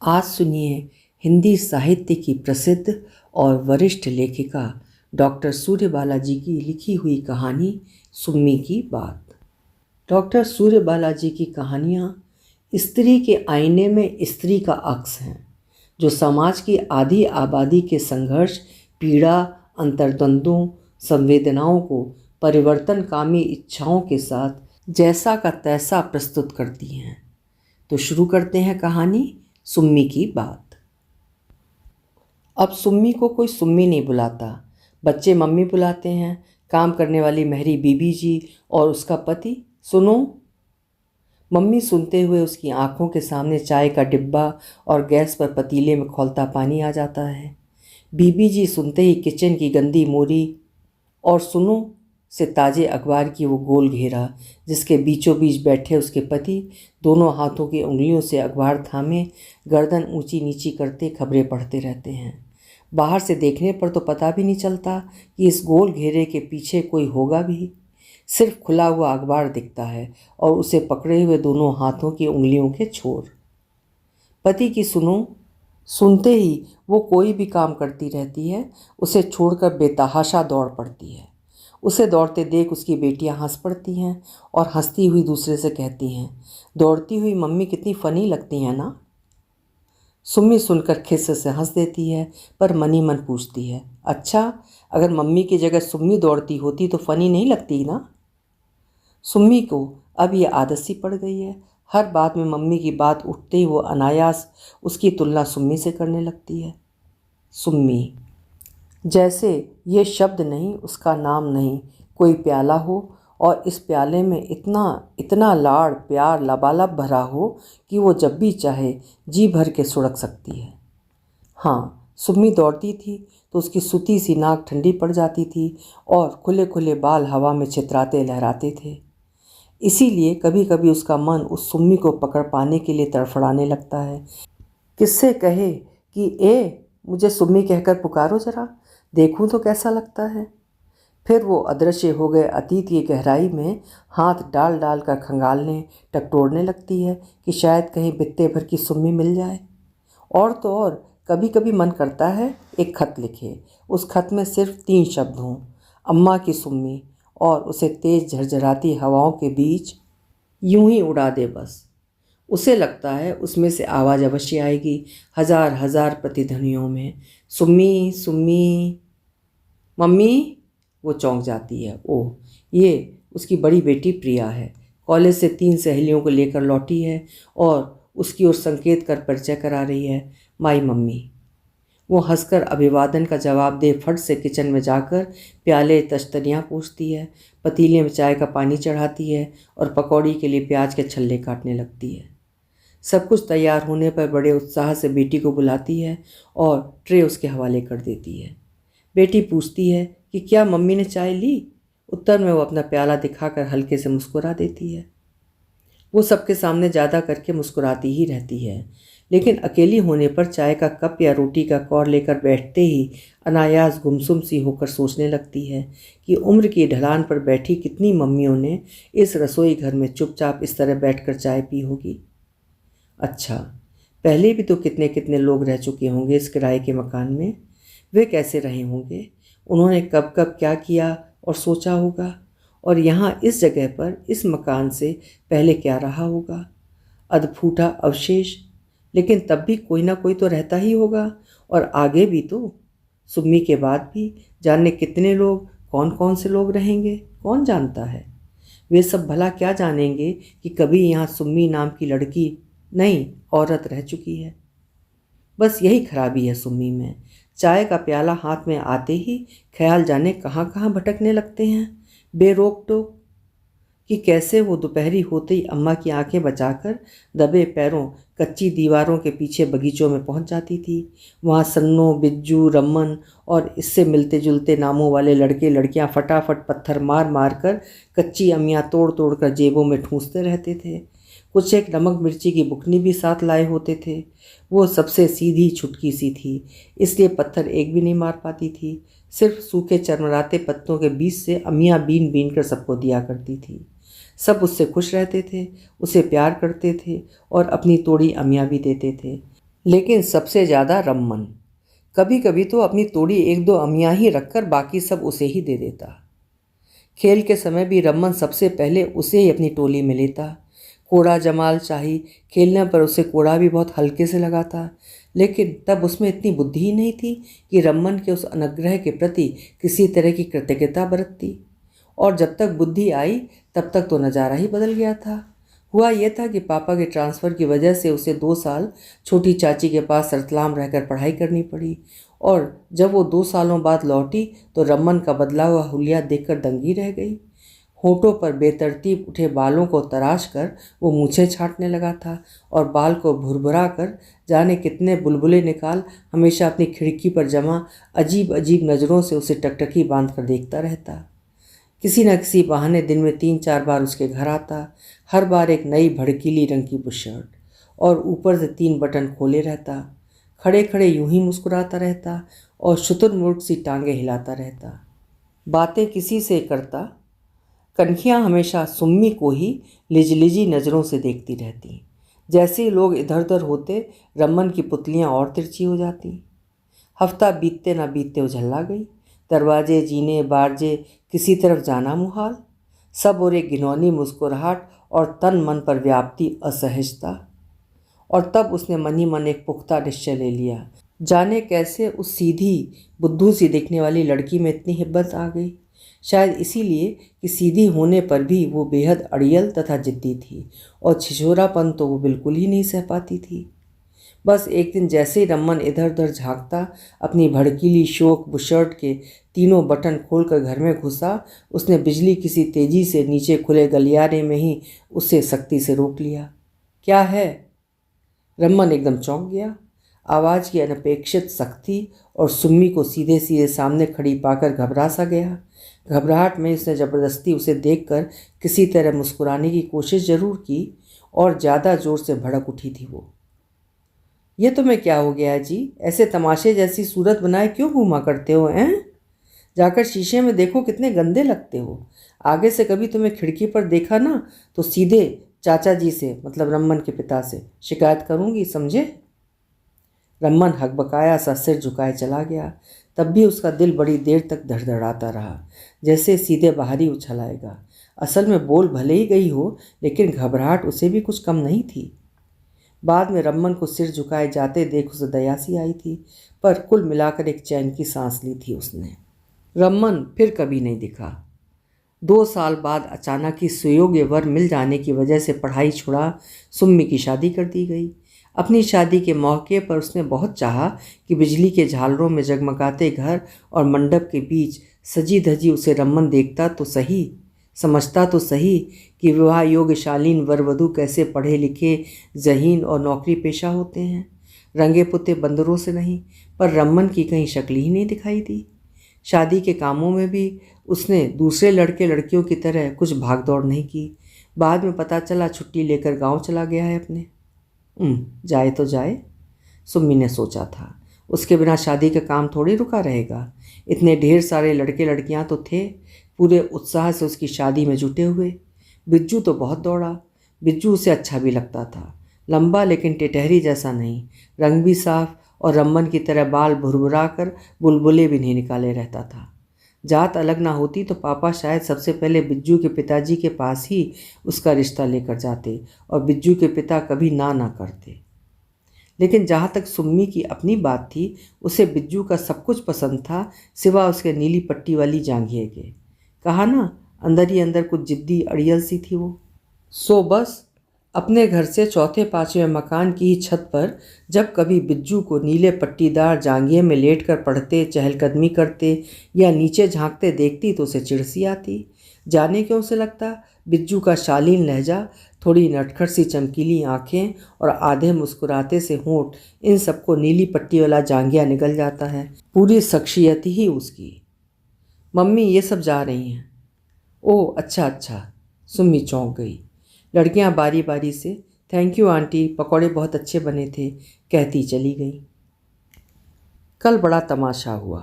आज सुनिए हिंदी साहित्य की प्रसिद्ध और वरिष्ठ लेखिका डॉक्टर सूर्यबाला जी की लिखी हुई कहानी सुम्मी की बात। डॉक्टर सूर्यबाला जी की कहानियाँ स्त्री के आईने में स्त्री का अक्स हैं, जो समाज की आधी आबादी के संघर्ष, पीड़ा, अंतर्द्वंद्वों, संवेदनाओं को परिवर्तनकामी इच्छाओं के साथ जैसा का तैसा प्रस्तुत करती हैं। तो शुरू करते हैं कहानी सुम्मी की बात। अब सुम्मी को कोई सुम्मी नहीं बुलाता, बच्चे मम्मी बुलाते हैं। काम करने वाली मेहरी बीबी जी और उसका पति सुनो। मम्मी सुनते हुए उसकी आंखों के सामने चाय का डिब्बा और गैस पर पतीले में खौलता पानी आ जाता है। बीबी जी सुनते ही किचन की गंदी मोरी और सुनो से ताजे अखबार की वो गोल घेरा जिसके बीचों बीच बैठे उसके पति दोनों हाथों की उंगलियों से अखबार थामे गर्दन ऊंची नीची करते खबरें पढ़ते रहते हैं। बाहर से देखने पर तो पता भी नहीं चलता कि इस गोल घेरे के पीछे कोई होगा भी। सिर्फ खुला हुआ अखबार दिखता है और उसे पकड़े हुए दोनों हाथों की उंगलियों के छोर। पति की सुनो सुनते ही वो कोई भी काम करती रहती है, उसे छोड़कर बेतहाशा दौड़ पड़ती है। उसे दौड़ते देख उसकी बेटियां हंस पड़ती हैं और हंसती हुई दूसरे से कहती हैं, दौड़ती हुई मम्मी कितनी फ़नी लगती हैं ना। सुम्मी सुनकर खिस्से से हंस देती है, पर मनी मन पूछती है, अच्छा अगर मम्मी की जगह सुम्मी दौड़ती होती तो फ़नी नहीं लगती ना। सुम्मी को अब ये आदत सी पड़ गई है, हर बात में मम्मी की बात उठते ही वो अनायास उसकी तुलना सुम्मी से करने लगती है। सुम्मी, जैसे ये शब्द नहीं, उसका नाम नहीं, कोई प्याला हो और इस प्याले में इतना इतना लाड़ प्यार लबालब भरा हो कि वो जब भी चाहे जी भर के सुड़क सकती है। हाँ, सुम्मी दौड़ती थी तो उसकी सूती सी नाक ठंडी पड़ जाती थी और खुले खुले बाल हवा में छितराते लहराते थे। इसीलिए कभी कभी उसका मन उस सुम्मी को पकड़ पाने के लिए तड़फड़ाने लगता है। किससे कहे कि मुझे सुम्मी कहकर पुकारो जरा, देखूं तो कैसा लगता है। फिर वो अदृश्य हो गए अतीत की गहराई में हाथ डाल डाल कर खंगालने टटोलने लगती है कि शायद कहीं बित्ते भर की सुम्मी मिल जाए। और तो और कभी कभी मन करता है एक खत लिखे, उस खत में सिर्फ 3 शब्द हों, अम्मा की सुम्मी, और उसे तेज झरझराती हवाओं के बीच यूं ही उड़ा दे बस। उसे लगता है उसमें से आवाज़ अवश्य आएगी, हजार हजार प्रतिध्वनियों में, सुम्मी सुम्मी। मम्मी, वो चौंक जाती है। ओह, ये उसकी बड़ी बेटी प्रिया है। कॉलेज से 3 सहेलियों को लेकर लौटी है और उसकी ओर संकेत कर परिचय करा रही है, माई मम्मी। वो हंसकर अभिवादन का जवाब दे फट से किचन में जाकर प्याले तश्तरियाँ पूछती है, पतीले में चाय का पानी चढ़ाती है और पकौड़ी के लिए प्याज के छल्ले काटने लगती है। सब कुछ तैयार होने पर बड़े उत्साह से बेटी को बुलाती है और ट्रे उसके हवाले कर देती है। बेटी पूछती है कि क्या मम्मी ने चाय ली। उत्तर में वो अपना प्याला दिखाकर हल्के से मुस्कुरा देती है। वो सबके सामने ज़्यादा करके मुस्कुराती ही रहती है, लेकिन अकेली होने पर चाय का कप या रोटी का कौर लेकर बैठते ही अनायास गुमसुम सी होकर सोचने लगती है कि उम्र की ढलान पर बैठी कितनी मम्मियों ने इस रसोई घर में चुपचाप इस तरह बैठकर चाय पी होगी। अच्छा, पहले भी तो कितने कितने लोग रह चुके होंगे इस किराए के मकान में। वे कैसे रहे होंगे, उन्होंने कब कब क्या किया और सोचा होगा, और यहाँ इस जगह पर इस मकान से पहले क्या रहा होगा। अधफूटा अवशेष, लेकिन तब भी कोई ना कोई तो रहता ही होगा, और आगे भी तो। सुम्मी के बाद भी जाने कितने लोग, कौन कौन से लोग रहेंगे, कौन जानता है। वे सब भला क्या जानेंगे कि कभी यहाँ सुम्मी नाम की लड़की नहीं औरत रह चुकी है। बस यही खराबी है सुम्मी में, चाय का प्याला हाथ में आते ही ख्याल जाने कहाँ कहाँ भटकने लगते हैं बेरोक टोक, कि कैसे वो दोपहरी होते ही अम्मा की आंखें बचाकर दबे पैरों कच्ची दीवारों के पीछे बगीचों में पहुंच जाती थी। वहाँ सन्नो, बिज्जू, रमन और इससे मिलते जुलते नामों वाले लड़के लड़कियां फटाफट पत्थर मार मार कर कच्ची अम्मियाँ तोड़ तोड़ कर जेबों में ठूंसते रहते थे। कुछ एक नमक मिर्ची की बुकनी भी साथ लाए होते थे। वो सबसे सीधी छुटकी सी थी, इसलिए पत्थर एक भी नहीं मार पाती थी। सिर्फ सूखे चरमराते पत्तों के बीच से अम्मियाँ बीन बीन कर सबको दिया करती थी। सब उससे खुश रहते थे, उसे प्यार करते थे और अपनी तोड़ी अम्मियाँ भी देते थे। लेकिन सबसे ज़्यादा रमन। कभी कभी तो अपनी तोड़ी एक दो अमियाँ ही रखकर बाकी सब उसे ही दे देता। खेल के समय भी रमन सबसे पहले उसे ही अपनी टोली में लेता। कोड़ा जमाल शाही खेलने पर उसे कोड़ा भी बहुत हल्के से लगाता, लेकिन तब उसमें इतनी बुद्धि ही नहीं थी कि रमन के उस अनुग्रह के प्रति किसी तरह की कृतज्ञता बरतती। और जब तक बुद्धि आई तब तक तो नज़ारा ही बदल गया था। हुआ यह था कि पापा के ट्रांसफ़र की वजह से उसे 2 साल छोटी चाची के पास रतलाम रहकर पढ़ाई करनी पड़ी, और जब वो 2 सालों बाद लौटी तो रमन का बदला हुआ हुलिया देखकर दंगी रह गई। होठों पर बेतरतीब उठे बालों को तराश कर वो मूछें छांटने लगा था, और बाल को भुरभुरा कर जाने कितने बुलबुले निकाल हमेशा अपनी खिड़की पर जमा अजीब अजीब नज़रों से उसे टकटकी बांध कर देखता रहता। किसी न किसी बहाने दिन में 3-4 बार उसके घर आता, हर बार एक नई भड़कीली रंग की बुशर्ट, और ऊपर से 3 बटन खोले रहता। खड़े खड़े यूं ही मुस्कुराता रहता और शुतुरमुर्ग सी टांगें हिलाता रहता। बातें किसी से करता, कनखियाँ हमेशा सुम्मी को ही लिजलिजी नज़रों से देखती रहती। जैसे ही लोग इधर उधर होते, रमन की पुतलियाँ और तिरछी हो जाती। हफ्ता बीतते ना बीतते उझल्ला गई। दरवाजे, जीने, बारजे, किसी तरफ जाना मुहाल। सब और एक घिनौनी मुस्कुराहट और तन मन पर व्याप्ति असहजता। और तब उसने मन ही मन एक पुख्ता निश्चय ले लिया। जाने कैसे उस सीधी बुद्धू सी दिखने वाली लड़की में इतनी हिब्बत आ गई। शायद इसीलिए कि सीधी होने पर भी वो बेहद अड़ियल तथा जिद्दी थी, और छिछोरापन तो वो बिल्कुल ही नहीं सह पाती थी। बस एक दिन जैसे ही रमन इधर उधर झांकता अपनी भड़कीली शोक बुशर्ट के 3 बटन खोलकर घर में घुसा, उसने बिजली किसी तेजी से नीचे खुले गलियारे में ही उसे सख्ती से रोक लिया। क्या है? रमन एकदम चौंक गया। आवाज़ की अनपेक्षित सख्ती और सुम्मी को सीधे सीधे सामने खड़ी पाकर घबरा सा गया। घबराहट में उसने ज़बरदस्ती उसे देखकर किसी तरह मुस्कुराने की कोशिश जरूर की, और ज़्यादा ज़ोर से भड़क उठी थी वो। ये तुम्हें क्या हो गया है जी? ऐसे तमाशे जैसी सूरत बनाए क्यों घूमा करते हो हैं? जाकर शीशे में देखो, कितने गंदे लगते हो। आगे से कभी तुम्हें खिड़की पर देखा ना तो सीधे चाचा जी से, मतलब रमन के पिता से, शिकायत करूंगी, समझे? रमन हकबकाया सा सिर झुकाए चला गया। तब भी उसका दिल बड़ी देर तक धड़धड़ाता रहा, जैसे सीधे बाहर ही उछल आएगा। असल में बोल भले ही गई हो, लेकिन घबराहट उसे भी कुछ कम नहीं थी। बाद में रमन को सिर झुकाए जाते देख उसे दया सी आई थी, पर कुल मिलाकर एक चैन की सांस ली थी उसने। रमन फिर कभी नहीं दिखा। 2 साल बाद अचानक ही सुयोग्य वर मिल जाने की वजह से पढ़ाई छुड़ा सुम्मी की शादी कर दी गई। अपनी शादी के मौके पर उसने बहुत चाहा कि बिजली के झालरों में जगमगाते घर और मंडप के बीच सजी धजी उसे रमन देखता तो सही, समझता तो सही कि विवाह योग्य शालीन वर वधू कैसे पढ़े लिखे, ज़हीन और नौकरी पेशा होते हैं, रंगे पुते बंदरों से नहीं। पर रमन की कहीं शक्ल ही नहीं दिखाई दी। शादी के कामों में भी उसने दूसरे लड़के लड़कियों की तरह कुछ भागदौड़ नहीं की। बाद में पता चला छुट्टी लेकर गांव चला गया है अपने। जाए तो जाए, सुम्मी ने सोचा था। उसके बिना शादी का काम थोड़ी रुका रहेगा। इतने ढेर सारे लड़के लड़कियां तो थे, पूरे उत्साह से उसकी शादी में जुटे हुए। बिज्जू तो बहुत दौड़ा। बिज्जू उसे अच्छा भी लगता था, लंबा लेकिन टिटहरी जैसा नहीं, रंग भी साफ, और रमन की तरह बाल भुरभुरा कर बुलबुले भी नहीं निकाले रहता था। जात अलग ना होती तो पापा शायद सबसे पहले बिज्जू के पिताजी के पास ही उसका रिश्ता लेकर जाते, और बिज्जू के पिता कभी ना करते। लेकिन जहाँ तक सुम्मी की अपनी बात थी, उसे बिज्जू का सब कुछ पसंद था, सिवा उसके नीली पट्टी वाली जांघिए के। कहा ना, अंदर ही अंदर कुछ जिद्दी अड़ियल सी थी वो। सो बस अपने घर से चौथे पांचवें मकान की ही छत पर जब कभी बिज्जू को नीले पट्टीदार जांघिए में लेटकर पढ़ते, चहलकदमी करते या नीचे झांकते देखती तो उसे चिढ़ सी आती। जाने क्यों उसे लगता बिज्जू का शालीन लहजा, थोड़ी नटखट सी चमकीली आंखें और आधे मुस्कुराते से होंठ, इन सबको नीली पट्टी वाला जांघिया निगल जाता है। पूरी शख्सियत ही उसकी। मम्मी ये सब जा रही हैं। ओह अच्छा अच्छा, सुम्मी चौंक गई। लड़कियां बारी बारी से थैंक यू आंटी, पकौड़े बहुत अच्छे बने थे, कहती चली गई। कल बड़ा तमाशा हुआ।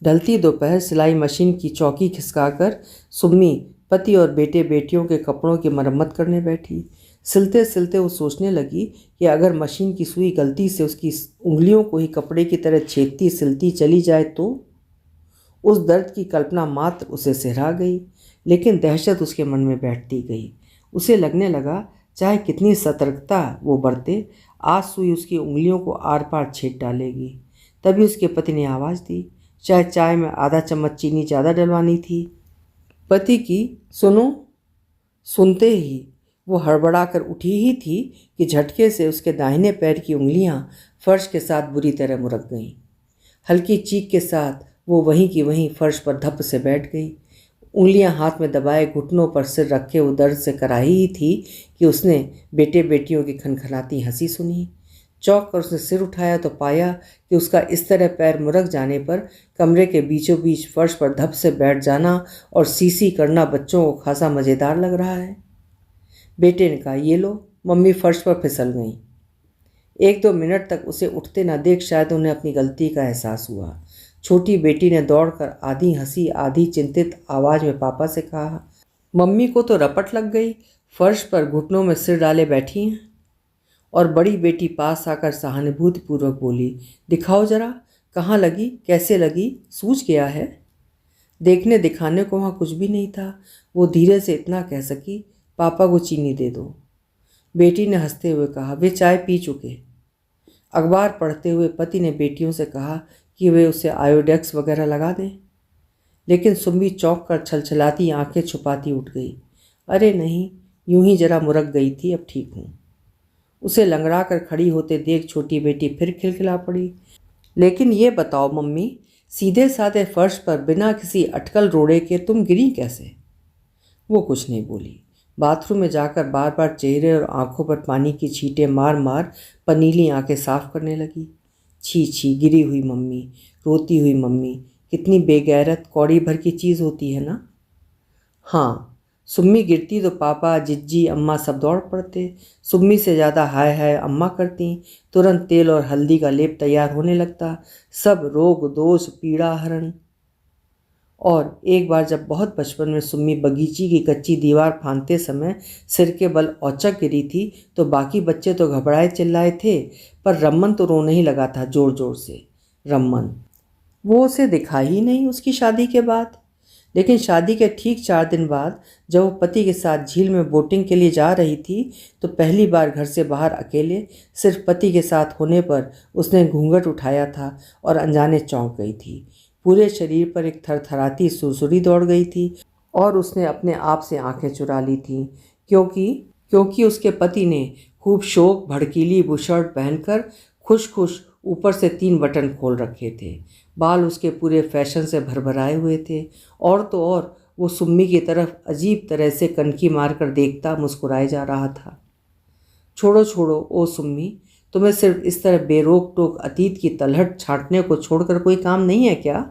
ढलती दोपहर सिलाई मशीन की चौकी खिसकाकर सुम्मी पति और बेटे बेटियों के कपड़ों की मरम्मत करने बैठी। सिलते सिलते वो सोचने लगी कि अगर मशीन की सुई गलती से उसकी उंगलियों को ही कपड़े की तरह छेदती सिलती चली जाए तो। उस दर्द की कल्पना मात्र उसे सिहरा गई, लेकिन दहशत उसके मन में बैठती गई। उसे लगने लगा चाहे कितनी सतर्कता वो बरते, आज सुई उसकी उंगलियों को आर पार छेद डालेगी। तभी उसके पति ने आवाज़ दी, चाहे चाय में आधा चम्मच चीनी ज़्यादा डलवानी थी। पति की सुनो सुनते ही वो हड़बड़ा कर उठी ही थी कि झटके से उसके दाहिने पैर की उंगलियां फर्श के साथ बुरी तरह मुरक गईं। हल्की चीख के साथ वो वहीं की वहीं फर्श पर धप से बैठ गई। उंगलियां हाथ में दबाए घुटनों पर सिर रखे वो दर्द से कराही ही थी कि उसने बेटे बेटियों की खनखनाती हंसी सुनी। चौंक कर उसने सिर उठाया तो पाया कि उसका इस तरह पैर मुरक जाने पर कमरे के बीचों बीच फर्श पर धप से बैठ जाना और सीसी करना बच्चों को खासा मज़ेदार लग रहा है। बेटे ने कहा, ये लो, मम्मी फर्श पर फिसल गईं। 1-2 मिनट तक उसे उठते न देख शायद उन्हें अपनी गलती का एहसास हुआ। छोटी बेटी ने दौड़कर आधी हंसी आधी चिंतित आवाज़ में पापा से कहा, मम्मी को तो रपट लग गई, फर्श पर घुटनों में सिर डाले बैठी हैं। और बड़ी बेटी पास आकर सहानुभूतिपूर्वक बोली, दिखाओ जरा, कहाँ लगी, कैसे लगी, सूझ गया है। देखने दिखाने को वहाँ कुछ भी नहीं था। वो धीरे से इतना कह सकी, पापा को चीनी दे दो। बेटी ने हंसते हुए कहा, वे चाय पी चुके। अखबार पढ़ते हुए पति ने बेटियों से कहा कि वे उसे आयोडेक्स वगैरह लगा दें, लेकिन सुम्बी चौंक कर छलछलाती आंखें छुपाती उठ गई। अरे नहीं, यूं ही जरा मुरक गई थी, अब ठीक हूँ। उसे लंगड़ा कर खड़ी होते देख छोटी बेटी फिर खिलखिला पड़ी, लेकिन ये बताओ मम्मी, सीधे साधे फर्श पर बिना किसी अटकल रोड़े के तुम गिरी कैसे? वो कुछ नहीं बोली। बाथरूम में जाकर बार बार चेहरे और आंखों पर पानी की छींटें मार मार पनीली आंखें साफ करने लगी। छी छी, गिरी हुई मम्मी, रोती हुई मम्मी, कितनी बेगैरत कौड़ी भर की चीज़ होती है ना। हाँ, सुम्मी गिरती तो पापा जिज्जी अम्मा सब दौड़ पड़ते। सुम्मी से ज़्यादा हाय हाय अम्मा करती। तुरंत तेल और हल्दी का लेप तैयार होने लगता, सब रोग दोष पीड़ा हरण। और एक बार जब बहुत बचपन में सुम्मी बगीची की कच्ची दीवार फांदते समय सिर के बल औचक गिरी थी तो बाकी बच्चे तो घबराए चिल्लाए थे, पर रमन तो रोने ही लगा था जोर जोर से। रमन, वो उसे दिखा ही नहीं उसकी शादी के बाद। लेकिन शादी के ठीक 4 दिन बाद जब वो पति के साथ झील में बोटिंग के लिए जा रही थी तो पहली बार घर से बाहर अकेले सिर्फ पति के साथ होने पर उसने घूंघट उठाया था और अनजाने चौंक गई थी। पूरे शरीर पर एक थरथराती सुरसुरी दौड़ गई थी और उसने अपने आप से आंखें चुरा ली थीं, क्योंकि उसके पति ने खूब शौक भड़कीली बुशर्ट पहनकर खुश खुश ऊपर से 3 बटन खोल रखे थे। बाल उसके पूरे फैशन से भरभराए हुए थे और तो और वो सुम्मी की तरफ अजीब तरह से कनखी मारकर देखता मुस्कुराए जा रहा था। छोड़ो छोड़ो ओ सुम्मी, तुम्हें सिर्फ इस तरह बेरोक टोक अतीत की तलहट छांटने को छोड़कर कोई काम नहीं है क्या?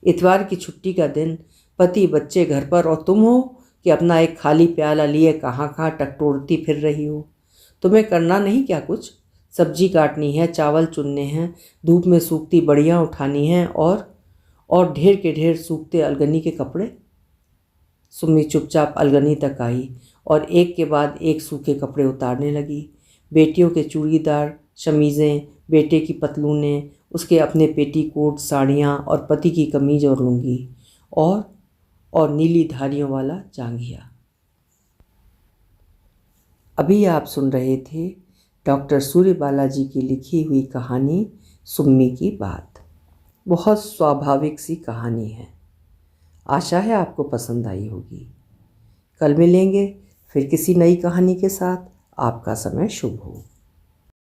इतवार की छुट्टी का दिन, पति बच्चे घर पर और तुम हो कि अपना एक खाली प्याला लिए कहाँ कहाँ टकटोरती फिर रही हो। तुम्हें करना नहीं क्या कुछ? सब्जी काटनी है, चावल चुनने हैं, धूप में सूखती बड़ियाँ उठानी हैं और ढेर के ढेर सूखते अलगनी के कपड़े। सुम्मी चुपचाप अलगनी तक आई और एक के बाद एक सूखे कपड़े उतारने लगी। बेटियों के चूड़ीदार शमीज़ें, बेटे की पतलूनें, उसके अपने पेटीकोट साड़ियाँ और पति की कमीज और लुंगी और नीली धारियों वाला जांघिया। अभी आप सुन रहे थे डॉक्टर सूर्य बालाजी की लिखी हुई कहानी सुम्मी की बात। बहुत स्वाभाविक सी कहानी है। आशा है आपको पसंद आई होगी। कल मिलेंगे फिर किसी नई कहानी के साथ। आपका समय शुभ हो।